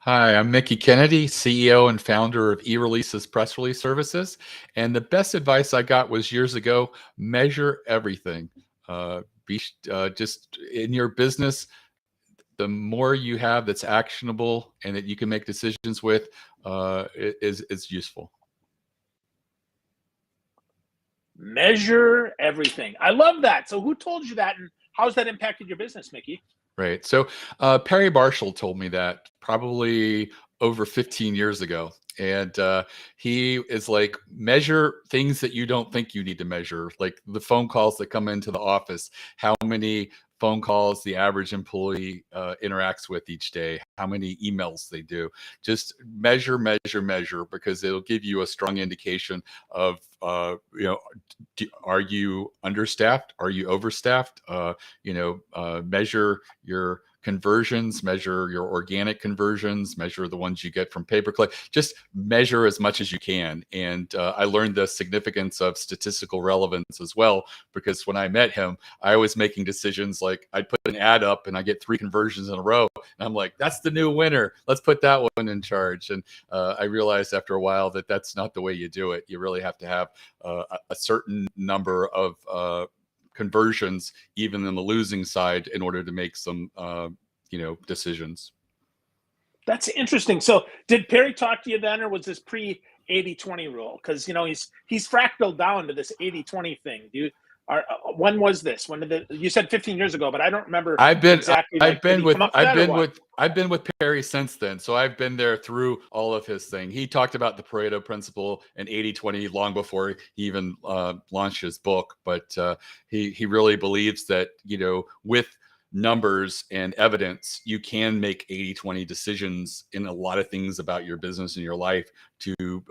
Hi, I'm Mickey Kennedy, CEO and founder of eReleases Press Release Services. And the best advice I got was years ago: measure everything. Just in your business, the more you have that's actionable and that you can make decisions with, is useful. Measure everything. I love that. So who told you that, and how's that impacted your business, Mickey? Right. So Perry Marshall told me that probably over 15 years ago. And he is like, measure things that you don't think you need to measure, like the phone calls that come into the office, how many phone calls the average employee interacts with each day, how many emails they do. Just measure, measure, measure, because it'll give you a strong indication of, are you understaffed? Are you overstaffed? Measure your conversions, measure your organic conversions, measure the ones you get from pay-per-click. Just measure as much as you can. And I learned the significance of statistical relevance as well, because when I met him, I was making decisions like I'd put an ad up and I get 3 conversions in a row. And I'm like, that's the new winner. Let's put that one in charge. And I realized after a while that that's not the way you do it. You really have to have a certain number of conversions, even in the losing side, in order to make some decisions. That's interesting. So did Perry talk to you then, or was this pre 80-20 rule? Because he's fractaled down to this 80-20 thing. When was this? When did you said 15 years ago, but I don't remember exactly. I've been with Perry since then. So I've been there through all of his thing. He talked about the Pareto Principle and 80-20 long before he even launched his book. But he really believes that, with numbers and evidence, you can make 80-20 decisions in a lot of things about your business and your life to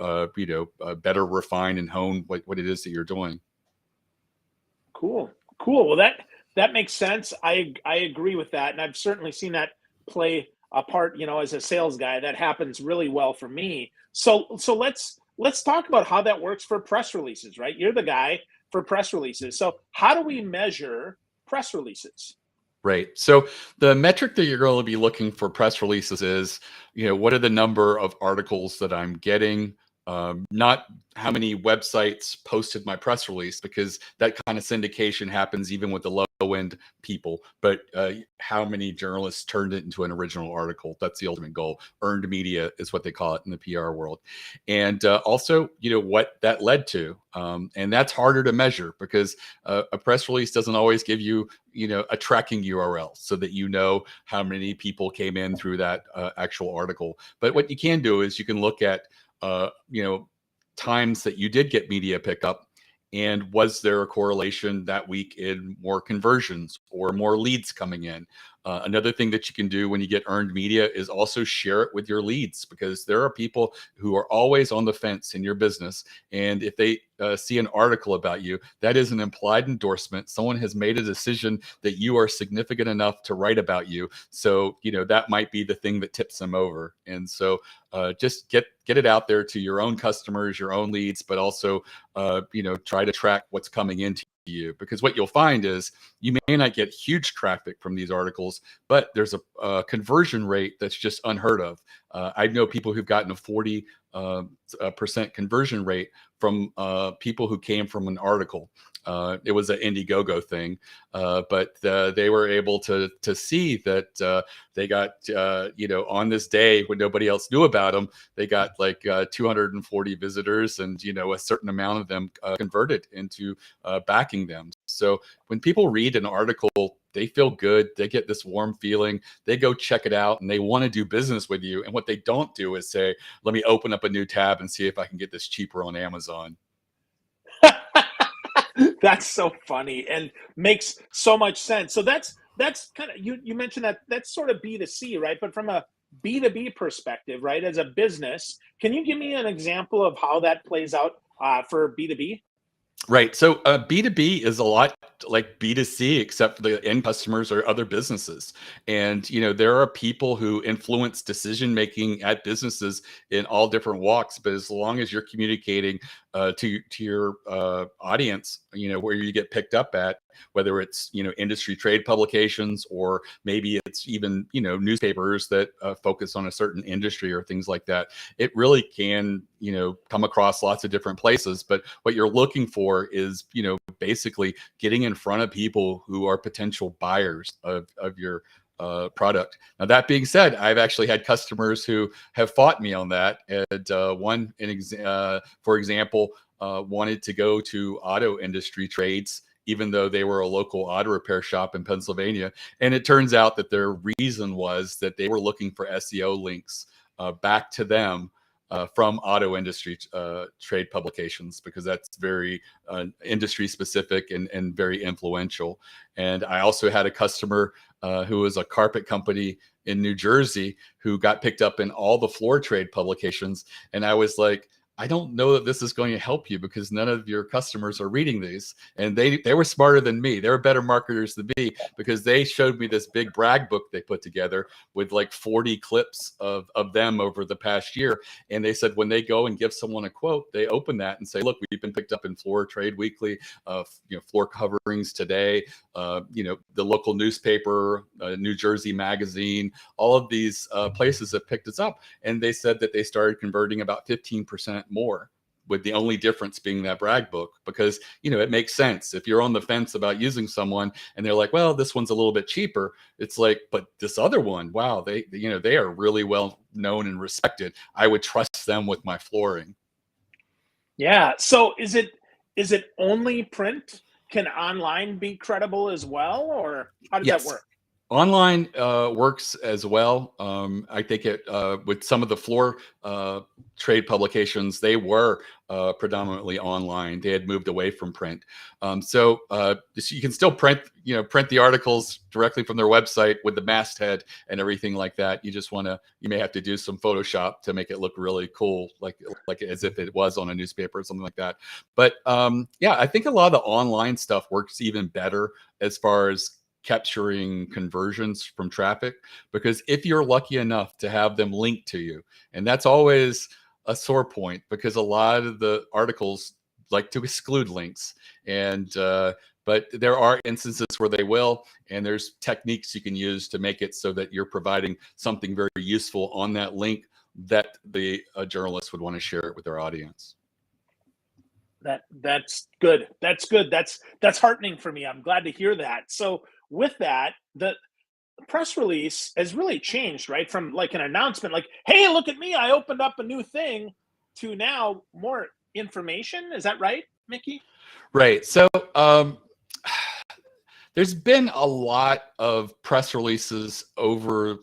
better refine and hone what it is that you're doing. Cool. Well, that makes sense. I agree with that, and I've certainly seen that play a part. As a sales guy, that happens really well for me. So let's talk about how that works for press releases, right? You're the guy for press releases. So how do we measure press releases? Right. So the metric that you're going to be looking for press releases is, what are the number of articles that I'm getting? Not how many websites posted my press release, because that kind of syndication happens even with the low end people, but how many journalists turned it into an original article. That's the ultimate goal. Earned media is what they call it in the PR world. And also, what that led to. And that's harder to measure, because a press release doesn't always give you, a tracking URL so that how many people came in through that actual article. But what you can do is you can look at times that you did get media pickup, and was there a correlation that week in more conversions or more leads coming in? Another thing that you can do when you get earned media is also share it with your leads, because there are people who are always on the fence in your business. And if they see an article about you, that is an implied endorsement. Someone has made a decision that you are significant enough to write about you. So, that might be the thing that tips them over. And so just get it out there to your own customers, your own leads, but also, try to track what's coming into you, because what you'll find is you may not get huge traffic from these articles, but there's a conversion rate that's just unheard of. I know people who've gotten a 40% conversion rate from people who came from an article. It was an Indiegogo thing, but they were able to see that they got, on this day when nobody else knew about them, they got like 240 visitors, and, a certain amount of them converted into backing them. So when people read an article, they feel good. They get this warm feeling. They go check it out, and they want to do business with you. And what they don't do is say, let me open up a new tab and see if I can get this cheaper on Amazon. That's so funny and makes so much sense. So that's kind of, you mentioned that's sort of B2C, right? But from a B2B perspective, right, as a business, can you give me an example of how that plays out for B2B? Right. So B2B is a lot like B2C, except for the end customers or other businesses. And, there are people who influence decision making at businesses in all different walks. But as long as you're communicating to your audience, where you get picked up at, whether it's industry trade publications, or maybe it's even newspapers that focus on a certain industry or things like that. It really can come across lots of different places, but what you're looking for is basically getting in front of people who are potential buyers of your product. Now, that being said, I've actually had customers who have fought me on that. And for example, wanted to go to auto industry trades, even though they were a local auto repair shop in Pennsylvania. And it turns out that their reason was that they were looking for SEO links back to them from auto industry trade publications, because that's very industry specific and very influential. And I also had a customer who was a carpet company in New Jersey who got picked up in all the floor trade publications. And I was like, I don't know that this is going to help you, because none of your customers are reading these. And they were smarter than me. They were better marketers than me, because they showed me this big brag book they put together with like 40 clips of them over the past year. And they said when they go and give someone a quote, they open that and say, look, we've been picked up in Floor Trade Weekly, Floor Coverings Today, the local newspaper, New Jersey Magazine, all of these places have picked us up. And they said that they started converting about 15% more, with the only difference being that brag book, because it makes sense. If you're on the fence about using someone and they're like, well, this one's a little bit cheaper, it's like, but this other one, wow, they are really well known and respected. I would trust them with my flooring. Yeah. So is it only print? Can online be credible as well, or how does that work? Online works as well. I think it with some of the floor trade publications, they were predominantly online. They had moved away from print, so you can still print the articles directly from their website with the masthead and everything like that. You may have to do some Photoshop to make it look really cool, like as if it was on a newspaper or something like that. But I think a lot of the online stuff works even better as far as capturing conversions from traffic, because if you're lucky enough to have them linked to you, and that's always a sore point, because a lot of the articles like to exclude links, and but there are instances where they will, and there's techniques you can use to make it so that you're providing something very useful on that link that the journalist would want to share it with their audience. That's good. That's good. That's heartening for me. I'm glad to hear that. So with that, the press release has really changed, right? From like an announcement, like, hey, look at me, I opened up a new thing, to now more information. Is that right, Mickie? Right. So there's been a lot of press releases over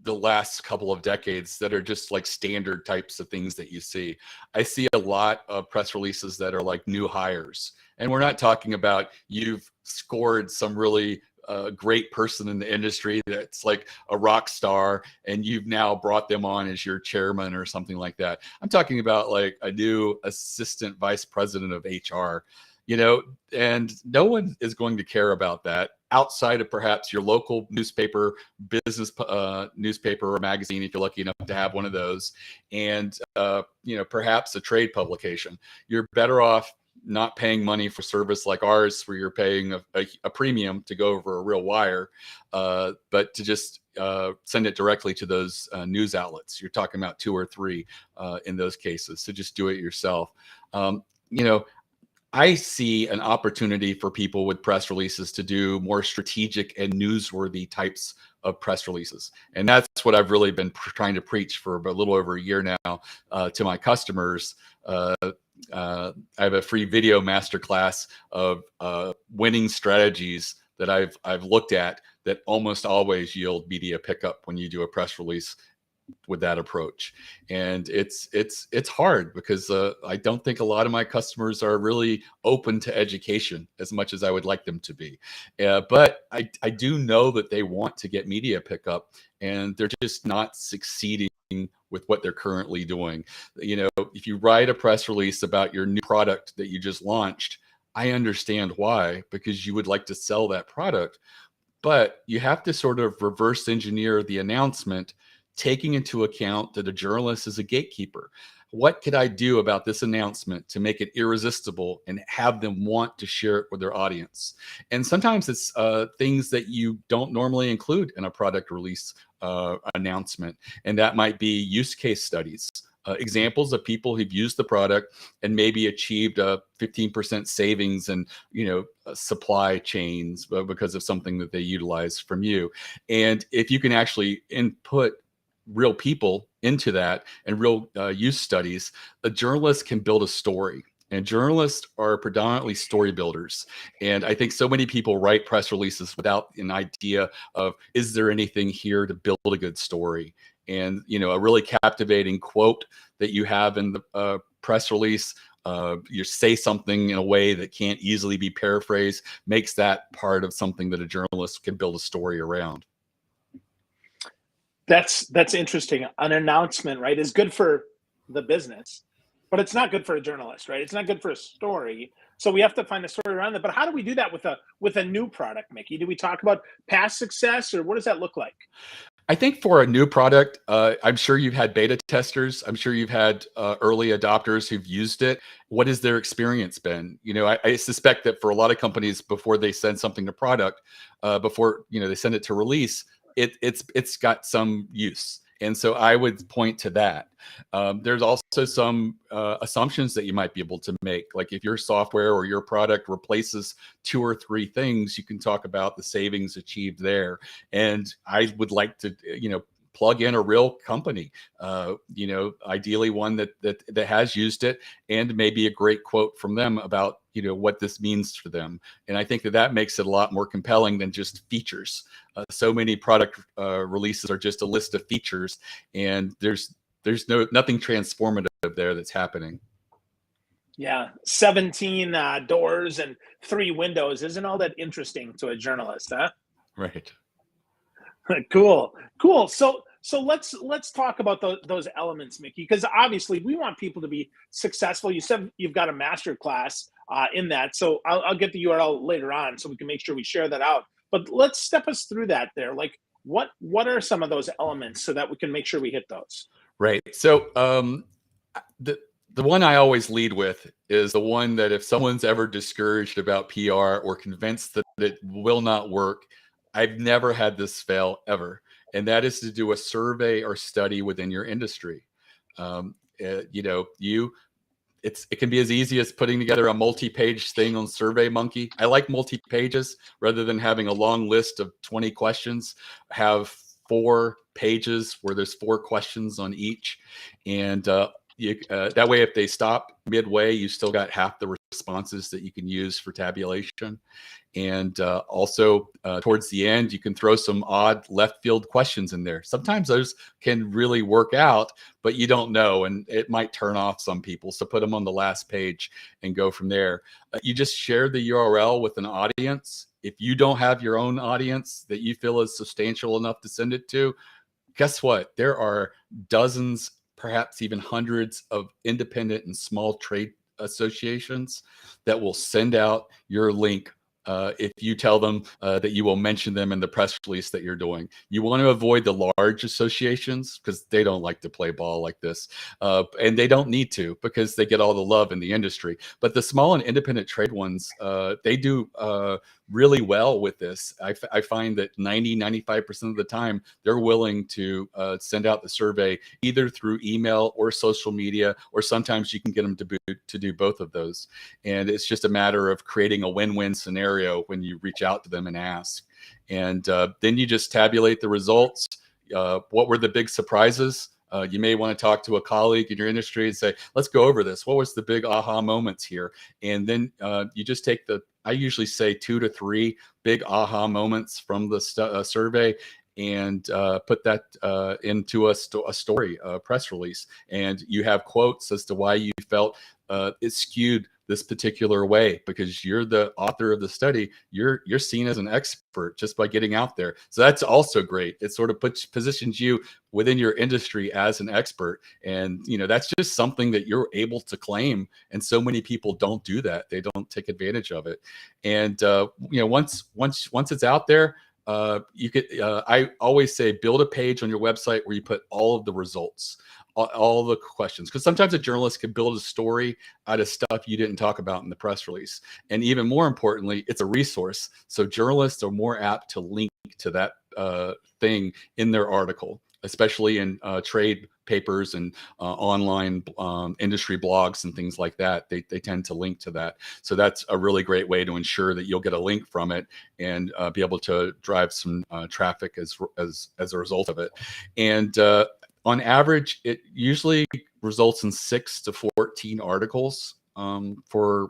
the last couple of decades that are just like standard types of things that you see. I see a lot of press releases that are like new hires. And we're not talking about you've scored some really great person in the industry that's like a rock star and you've now brought them on as your chairman or something like that. I'm talking about like a new assistant vice president of HR, and no one is going to care about that outside of perhaps your local newspaper, business newspaper or magazine, if you're lucky enough to have one of those, and perhaps a trade publication. You're better off not paying money for service like ours, where you're paying a premium to go over a real wire, but to just send it directly to those news outlets. You're talking about 2 or 3 in those cases. So just do it yourself. I see an opportunity for people with press releases to do more strategic and newsworthy types of press releases. And that's what I've really been trying to preach for a little over a year now to my customers. I have a free video masterclass of winning strategies that I've looked at that almost always yield media pickup when you do a press release with that approach. And it's hard because I don't think a lot of my customers are really open to education as much as I would like them to be. But I do know that they want to get media pickup, and they're just not succeeding with what they're currently doing. If you write a press release about your new product that you just launched, I understand why, because you would like to sell that product, but you have to sort of reverse engineer the announcement, taking into account that a journalist is a gatekeeper. what could I do about this announcement to make it irresistible and have them want to share it with their audience? And sometimes it's things that you don't normally include in a product release announcement. And that might be use case studies. Examples of people who've used the product and maybe achieved a 15% savings in, supply chains because of something that they utilize from you. And if you can actually input real people into that and real use studies, a journalist can build a story. And journalists are predominantly story builders. And I think so many people write press releases without an idea of, is there anything here to build a good story? And, a really captivating quote that you have in the press release, you say something in a way that can't easily be paraphrased, makes that part of something that a journalist can build a story around. That's interesting. An announcement, right, is good for the business, but it's not good for a journalist, right? It's not good for a story. So we have to find a story around that. But how do we do that with a new product, Mickie? Do we talk about past success, or what does that look like? I think for a new product, I'm sure you've had beta testers. I'm sure you've had early adopters who've used it. What has their experience been? I suspect that for a lot of companies, before they send something to product, before they send it to release, it's got some use. And so I would point to that. There's also some assumptions that you might be able to make. Like if your software or your product replaces 2 or 3 things, you can talk about the savings achieved there. And I would like to, plug in a real company, ideally one that has used it, and maybe a great quote from them about, what this means for them. And I think that makes it a lot more compelling than just features. So many product releases are just a list of features, and there's nothing transformative there that's happening. Yeah, 17 doors and 3 windows isn't all that interesting to a journalist, huh? Right. Cool. So let's talk about those elements, Mickie, because obviously we want people to be successful. You said you've got a master class in that, so I'll get the URL later on so we can make sure we share that out. But let's step us through that there. Like, what are some of those elements so that we can make sure we hit those? Right. So the one I always lead with is the one that if someone's ever discouraged about PR or convinced that it will not work, I've never had this fail ever. And that is to do a survey or study within your industry. It can be as easy as putting together a multi-page thing on SurveyMonkey. I like multi-pages rather than having a long list of 20 questions. Have 4 pages where there's 4 questions on each. And that way, if they stop midway, you still got half the responses that you can use for tabulation. And also towards the end, you can throw some odd left field questions in there. Sometimes those can really work out, but you don't know, and it might turn off some people. So put them on the last page and go from there. You just share the URL with an audience. If you don't have your own audience that you feel is substantial enough to send it to, guess what? There are dozens, perhaps even hundreds of independent and small trade associations that will send out your link if you tell them that you will mention them in the press release that you're doing. You want to avoid the large associations because they don't like to play ball like this. And they don't need to because they get all the love in the industry. But the small and independent trade ones, they do really well with this. I find that 95% of the time, they're willing to send out the survey either through email or social media, or sometimes you can get them to do both of those. And it's just a matter of creating a win-win scenario when you reach out to them and ask. And then you just tabulate the results. What were the big surprises? You may want to talk to a colleague in your industry and say, let's go over this. What was the big aha moments here? And then you just take I usually say 2 to 3 big aha moments from the survey and put that into a story, a press release. And you have quotes as to why you felt it skewed this particular way, because you're the author of the study. You're seen as an expert just by getting out there. So that's also great. It sort of positions you within your industry as an expert. And, that's just something that you're able to claim. And so many people don't do that. They don't take advantage of it. And, once it's out there, you could, I always say, build a page on your website where you put all of the results, all the questions, because sometimes a journalist can build a story out of stuff you didn't talk about in the press release. And even more importantly, it's a resource. So journalists are more apt to link to that thing in their article, especially in trade papers and online industry blogs and things like that. They tend to link to that. So that's a really great way to ensure that you'll get a link from it and be able to drive some traffic as a result of it. And on average, it usually results in 6 to 14 articles for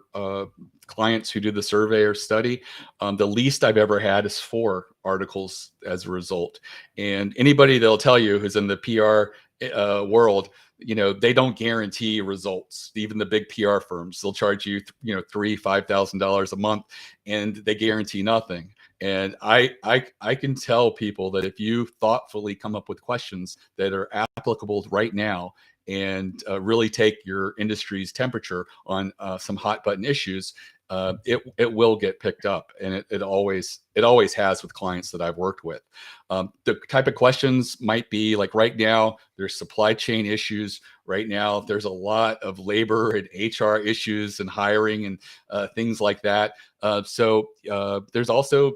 clients who do the survey or study. The least I've ever had is 4 articles as a result. And anybody that'll tell you who's in the PR world, they don't guarantee results. Even the big PR firms, they'll charge you, $3,000-$5,000 a month, and they guarantee nothing. And I can tell people that if you thoughtfully come up with questions that are applicable right now and really take your industry's temperature on some hot button issues, it will get picked up, and it always has with clients that I've worked with. The type of questions might be like, right now there's supply chain issues. Right now there's a lot of labor and HR issues and hiring and things like that. So there's also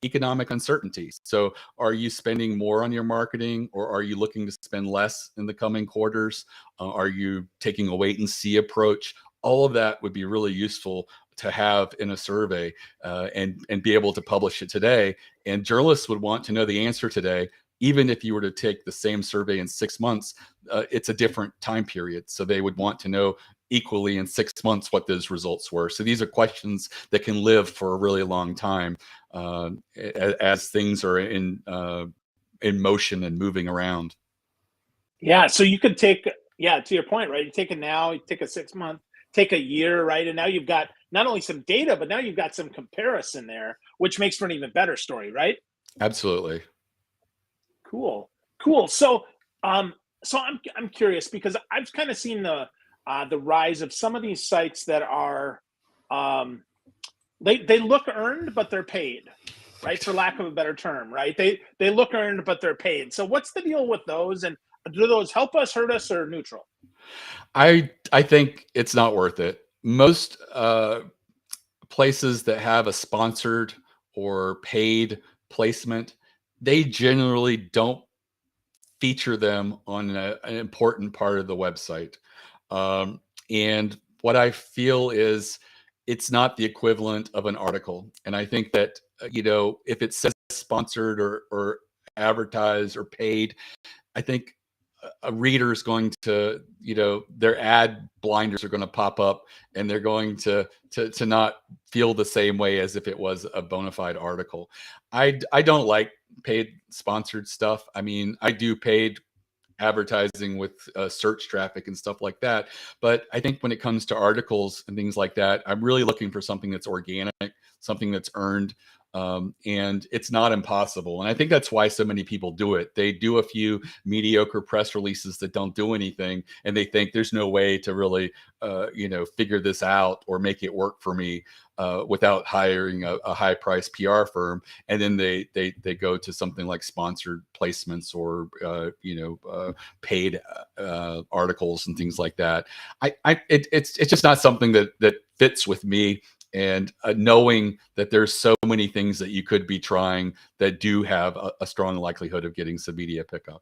economic uncertainty. So are you spending more on your marketing, or are you looking to spend less in the coming quarters? Are you taking a wait and see approach? All of that would be really useful to have in a survey and be able to publish it today. And journalists would want to know the answer today. Even if you were to take the same survey in 6 months, it's a different time period. So they would want to know equally in 6 months what those results were. So these are questions that can live for a really long time as things are in motion and moving around. Yeah. So you could take, to your point, right? You take it now, you take a 6 month, take a year, right? And now you've got not only some data, but now you've got some comparison there, which makes for an even better story, right? Absolutely. Cool. So, so I'm curious, because I've kind of seen the rise of some of these sites that are, they look earned, but they're paid, right? For lack of a better term, right? They look earned, but they're paid. So what's the deal with those? And do those help us, hurt us, or neutral? I think it's not worth it. Most places that have a sponsored or paid placement, they generally don't feature them on an important part of the website. And what I feel is it's not the equivalent of an article. And I think that, if it says sponsored or advertised or paid, I think a reader is going to, their ad blinders are going to pop up, and they're going to not feel the same way as if it was a bona fide article. I don't like paid sponsored stuff. I mean, I do paid advertising with search traffic and stuff like that. But I think when it comes to articles and things like that, I'm really looking for something that's organic, something that's earned. And it's not impossible. And I think that's why so many people do it. They do a few mediocre press releases that don't do anything, and they think there's no way to really, figure this out or make it work for me without hiring a high-priced PR firm. And then they go to something like sponsored placements or paid articles and things like that. It's just not something that fits with me. And knowing that there's so many things that you could be trying that do have a strong likelihood of getting some media pickup.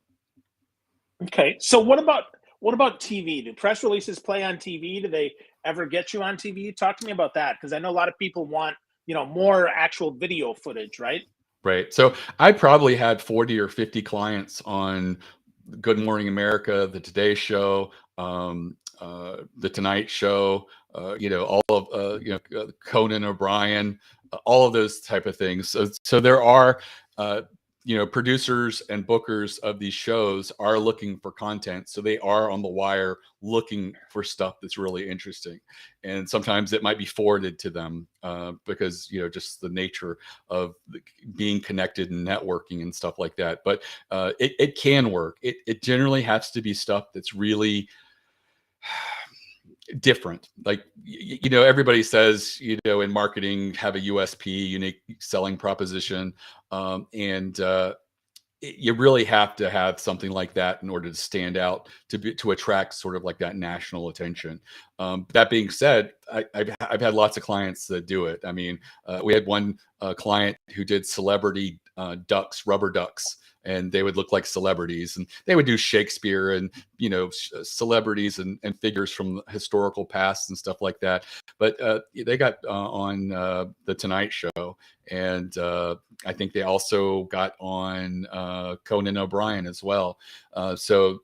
Okay. So what about TV? Do press releases play on TV? Do they ever get you on TV? Talk to me about that, because I know a lot of people want, more actual video footage, right? Right. So I probably had 40 or 50 clients on Good Morning America, The Today Show, The Tonight Show, all of Conan O'Brien, all of those type of things. So there are producers and bookers of these shows are looking for content, so they are on the wire looking for stuff that's really interesting, and sometimes it might be forwarded to them because just the nature of being connected and networking and stuff like that. But it can work. It generally has to be stuff that's really different. Like, everybody says, in marketing, have a USP, unique selling proposition. And you really have to have something like that in order to stand out, to attract sort of like that national attention. That being said, I've had lots of clients that do it. I mean, we had one client who did celebrity ducks, rubber ducks, and they would look like celebrities, and they would do Shakespeare and celebrities and figures from the historical past and stuff like that. But they got on the Tonight Show, and I think they also got on Conan O'Brien as well. So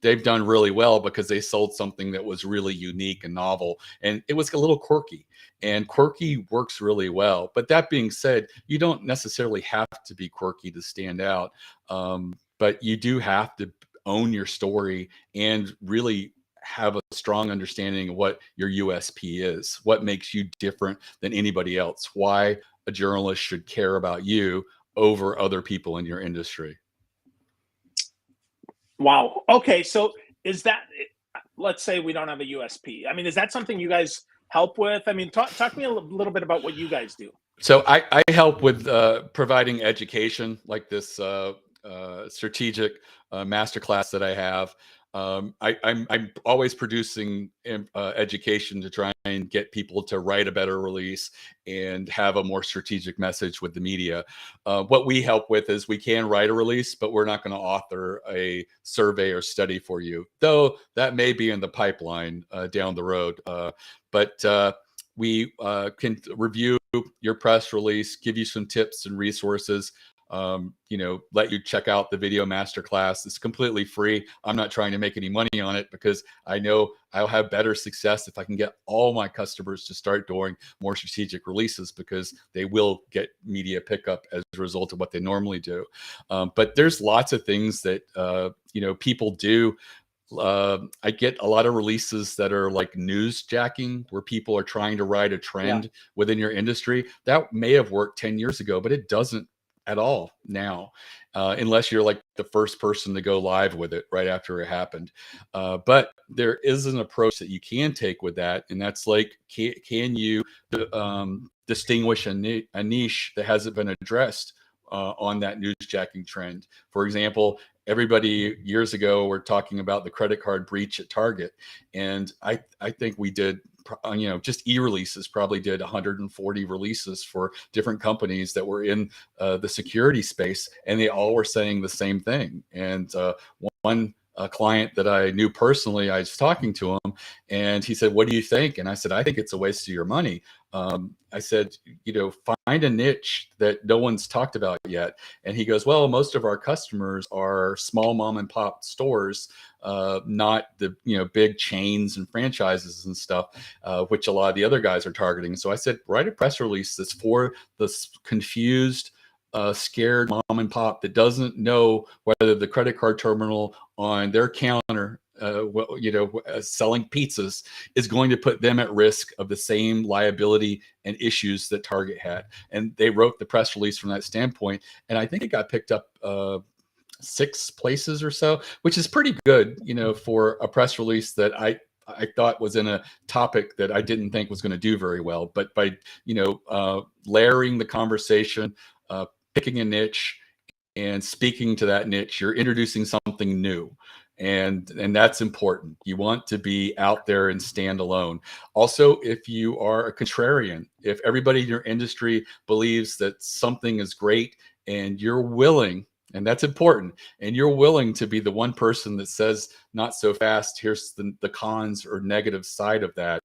they've done really well because they sold something that was really unique and novel, and it was a little quirky. And quirky works really well. But that being said, you don't necessarily have to be quirky to stand out, but you do have to own your story and really have a strong understanding of what your USP is, what makes you different than anybody else, why a journalist should care about you over other people in your industry. Wow. Okay. So is that, let's say we don't have a USP. I mean, is that something you guys help with? I mean, talk to me a little bit about what you guys do. So I help with providing education, like this strategic masterclass that I have. I'm always producing education to try and get people to write a better release and have a more strategic message with the media. What we help with is we can write a release, but we're not going to author a survey or study for you, though that may be in the pipeline down the road. But we can review your press release, give you some tips and resources, let you check out the video masterclass. It's completely free. I'm not trying to make any money on it because I know I'll have better success if I can get all my customers to start doing more strategic releases, because they will get media pickup as a result of what they normally do. But there's lots of things that, people do. I get a lot of releases that are like news jacking, where people are trying to ride a trend within your industry. That may have worked 10 years ago, but it doesn't at all now, unless you're like the first person to go live with it right after it happened. But there is an approach that you can take with that, and that's like, can you distinguish a niche that hasn't been addressed on that newsjacking trend? For example, everybody years ago were talking about the credit card breach at Target, and I think we did, just e-releases, probably did 140 releases for different companies that were in the security space, and they all were saying the same thing. And one client that I knew personally, I was talking to him, and he said, "What do you think?" And I said, "I think it's a waste of your money." I said, find a niche that no one's talked about yet. And he goes, "Well, most of our customers are small mom and pop stores, not the big chains and franchises and stuff, which a lot of the other guys are targeting." So I said, "Write a press release that's for the confused, scared mom and pop that doesn't know whether the credit card terminal on their counter, selling pizzas, is going to put them at risk of the same liability and issues that Target had." And they wrote the press release from that standpoint, and I think it got picked up 6 places or so, which is pretty good, for a press release that I thought was in a topic that I didn't think was going to do very well. But by layering the conversation, picking a niche and speaking to that niche, you're introducing something new. And that's important. You want to be out there and stand alone. Also, if you are a contrarian, if everybody in your industry believes that something is great and you're willing, and that's important, and you're willing to be the one person that says, "Not so fast, here's the cons or negative side of that,"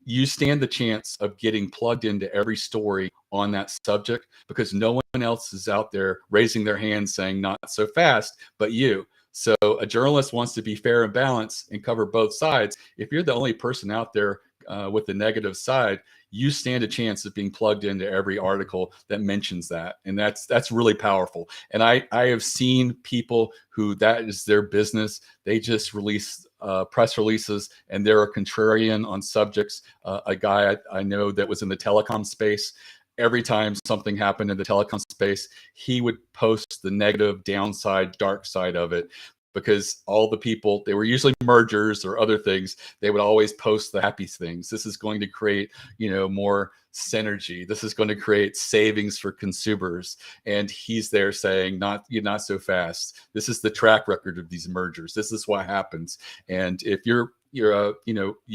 you stand the chance of getting plugged into every story on that subject, because no one else is out there raising their hand saying, "Not so fast," but you. So a journalist wants to be fair and balanced and cover both sides. If you're the only person out there with the negative side, you stand a chance of being plugged into every article that mentions that. And that's really powerful. And I have seen people who that is their business. They just release press releases, and they're a contrarian on subjects. A guy I know that was in the telecom space, every time something happened in the telecom space, he would post the negative, downside, dark side of it. because all the people, they were usually mergers or other things, they would always post the happy things. This is going to create, more synergy. This is going to create savings for consumers. And he's there saying, you're not so fast. This is the track record of these mergers. This is what happens. And if you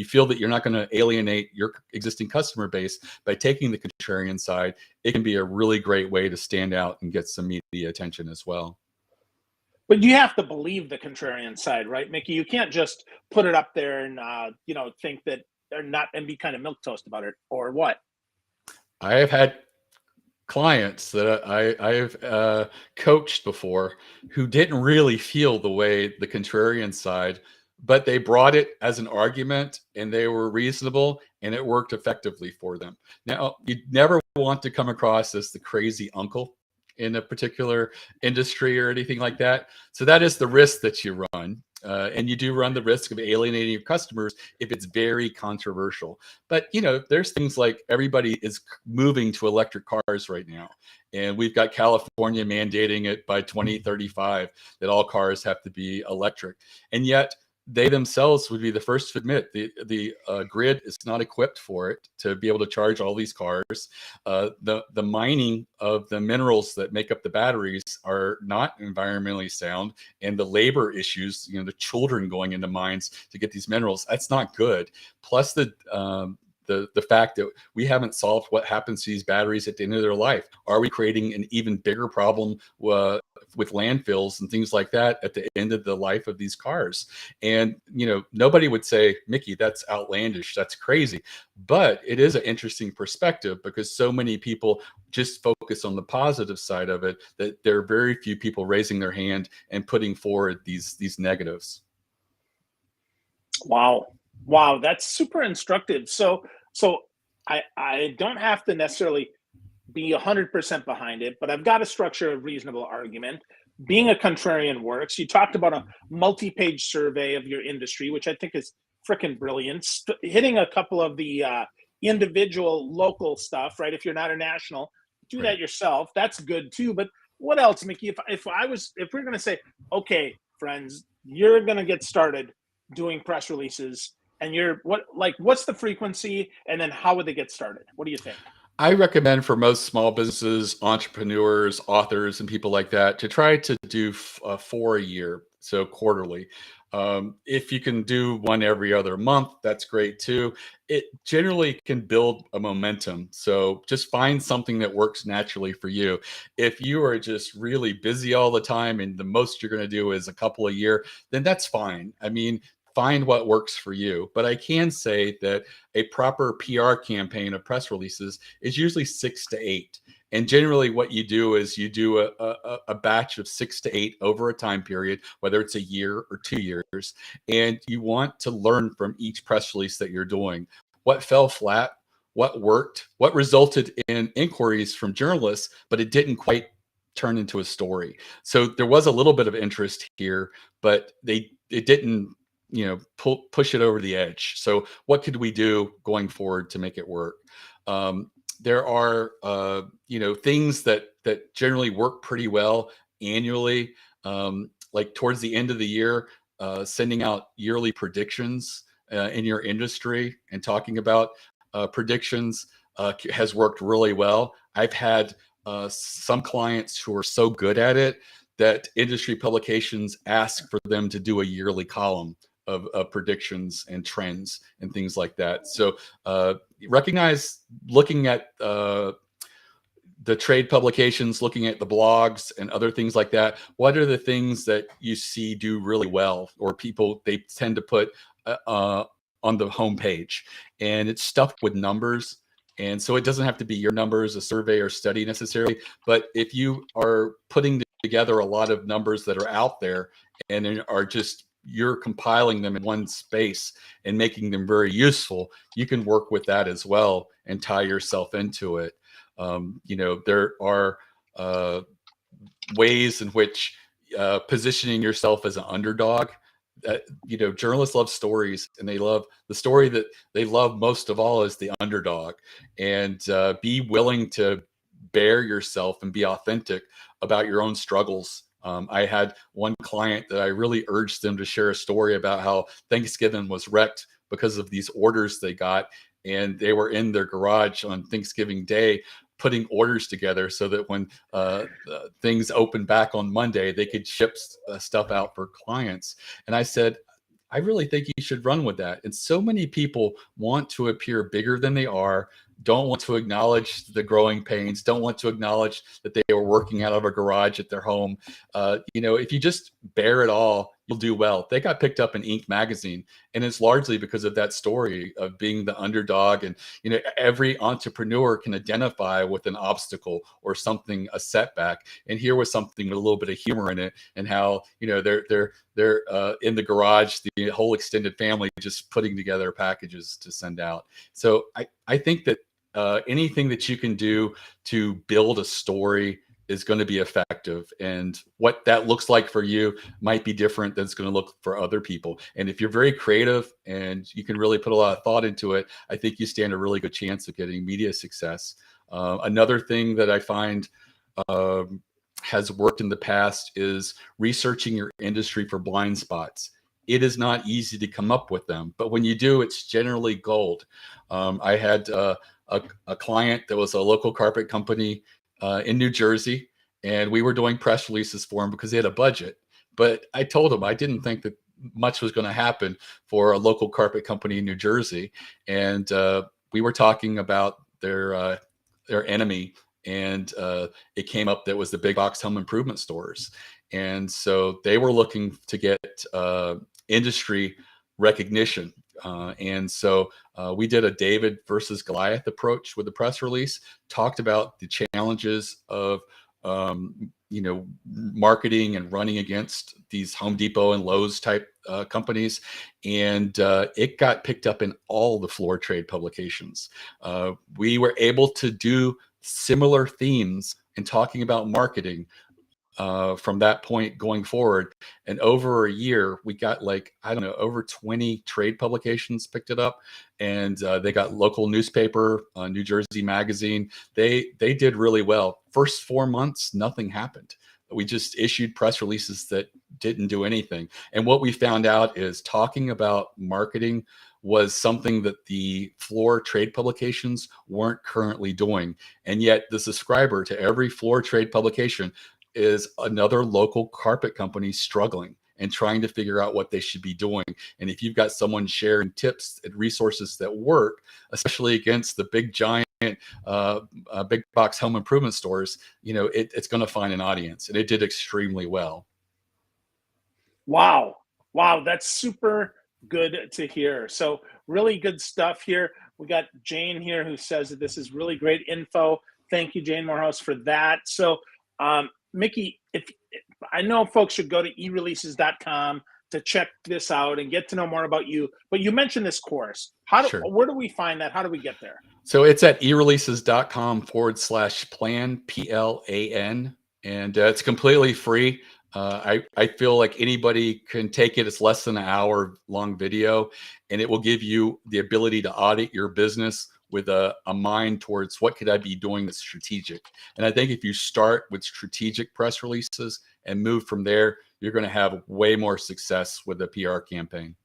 feel that you're not going to alienate your existing customer base by taking the contrarian side, it can be a really great way to stand out and get some media attention as well. But you have to believe the contrarian side, right, Mickie? You can't just put it up there and think that they're not, and be kind of milquetoast about it, or what? I have had clients that I've coached before who didn't really feel the way the contrarian side, but they brought it as an argument and they were reasonable and it worked effectively for them. Now, you never want to come across as the crazy uncle in a particular industry or anything like that. So that is the risk that you run. And you do run the risk of alienating your customers if it's very controversial. But, there's things like everybody is moving to electric cars right now. And we've got California mandating it by 2035 that all cars have to be electric. And yet they themselves would be the first to admit the grid is not equipped for it to be able to charge all these cars. The mining of the minerals that make up the batteries are not environmentally sound, and the labor issues, the children going into mines to get these minerals, that's not good. Plus the fact that we haven't solved what happens to these batteries at the end of their life. Are we creating an even bigger problem with landfills and things like that at the end of the life of these cars? And, nobody would say, Mickie, that's outlandish, that's crazy. But it is an interesting perspective because so many people just focus on the positive side of it, that there are very few people raising their hand and putting forward these negatives. Wow, that's super instructive. So I don't have to necessarily be 100% behind it, but I've got to structure a reasonable argument. Being a contrarian works. You talked about a multi-page survey of your industry, which I think is freaking brilliant. Hitting a couple of the individual local stuff, right? If you're not a national, do that yourself. That's good too. But what else, Mickie? If we're going to say, okay, friends, you're going to get started doing press releases, and what's the frequency, and then how would they get started? What do you think? I recommend for most small businesses, entrepreneurs, authors, and people like that to try to do 4 a year, so quarterly. If you can do one every other month, that's great too. It generally can build a momentum. So just find something that works naturally for you. If you are just really busy all the time and the most you're going to do is a couple a year, then that's fine. I mean, find what works for you. But I can say that a proper PR campaign of press releases is usually 6 to 8. And generally what you do is you do a batch of 6 to 8 over a time period, whether it's a year or 2 years. And you want to learn from each press release that you're doing. What fell flat, what worked, what resulted in inquiries from journalists, but it didn't quite turn into a story. So there was a little bit of interest here, but it didn't push it over the edge. So what could we do going forward to make it work? There are things that generally work pretty well annually, like towards the end of the year, sending out yearly predictions in your industry and talking about predictions has worked really well. I've had some clients who are so good at it that industry publications ask for them to do a yearly column of predictions and trends and things like that. So recognize, looking at the trade publications, looking at the blogs and other things like that, what are the things that you see do really well, or people they tend to put on the homepage? And it's stuffed with numbers. And so it doesn't have to be your numbers, a survey or study necessarily, but if you are putting together a lot of numbers that are out there and are just, you're compiling them in one space and making them very useful, you can work with that as well and tie yourself into it. There are ways in which positioning yourself as an underdog, journalists love stories, and they love the story that they love most of all is the underdog. And be willing to bear yourself and be authentic about your own struggles I had one client that I really urged them to share a story about how Thanksgiving was wrecked because of these orders they got, and they were in their garage on Thanksgiving Day putting orders together so that when things opened back on Monday, they could ship stuff out for clients. And I said, I really think you should run with that. And so many people want to appear bigger than they are, don't want to acknowledge the growing pains, don't want to acknowledge that they were working out of a garage at their home. If you just bear it all, you'll do well. They got picked up in Inc. magazine, and it's largely because of that story of being the underdog. And every entrepreneur can identify with an obstacle or something, a setback. And here was something with a little bit of humor in it, and how they're in the garage, the whole extended family just putting together packages to send out. So I think that anything that you can do to build a story is going to be effective, and what that looks like for you might be different than it's going to look for other people. And if you're very creative and you can really put a lot of thought into it, I think you stand a really good chance of getting media success. Another thing that I find has worked in the past is researching your industry for blind spots. It is not easy to come up with them, but when you do, it's generally gold. I had a client that was a local carpet company in New Jersey, and we were doing press releases for them because they had a budget. But I told them I didn't think that much was going to happen for a local carpet company in New Jersey, and we were talking about their enemy, and it came up that was the big box home improvement stores, and so they were looking to get industry recognition. And so we did a David versus Goliath approach with the press release, talked about the challenges of marketing and running against these Home Depot and Lowe's type companies. And it got picked up in all the floor trade publications. We were able to do similar themes in talking about marketing from that point going forward. And over a year, we got over 20 trade publications picked it up, and they got local newspaper, New Jersey Magazine. They did really well. First 4 months, nothing happened. We just issued press releases that didn't do anything. And what we found out is talking about marketing was something that the floor trade publications weren't currently doing. And yet the subscriber to every floor trade publication is another local carpet company struggling and trying to figure out what they should be doing. And if you've got someone sharing tips and resources that work, especially against the big giant big box home improvement stores, it's going to find an audience, and it did extremely well. Wow, that's super good to hear. So really good stuff here. We got Jane here who says that this is really great info. Thank you, Jane Morehouse, for that. So Mickie, if I know folks should go to ereleases.com to check this out and get to know more about you, but you mentioned this course. Sure. Where do we find that? How do we get there? So it's at ereleases.com/plan, PLAN, and it's completely free. I feel like anybody can take it. It's less than an hour long video, and it will give you the ability to audit your business with a mind towards what could I be doing that's strategic. And I think if you start with strategic press releases and move from there, you're going to have way more success with a PR campaign.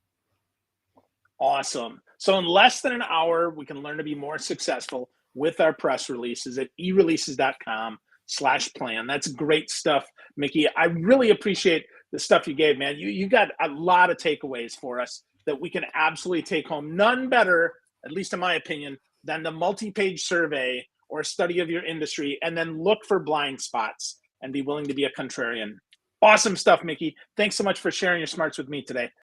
Awesome. So in less than an hour, we can learn to be more successful with our press releases at ereleases.com/plan. That's great stuff, Mickie. I really appreciate the stuff you gave, man. You got a lot of takeaways for us that we can absolutely take home. None better, at least in my opinion, than the multi-page survey or a study of your industry, and then look for blind spots and be willing to be a contrarian. Awesome stuff, Mickie. Thanks so much for sharing your smarts with me today.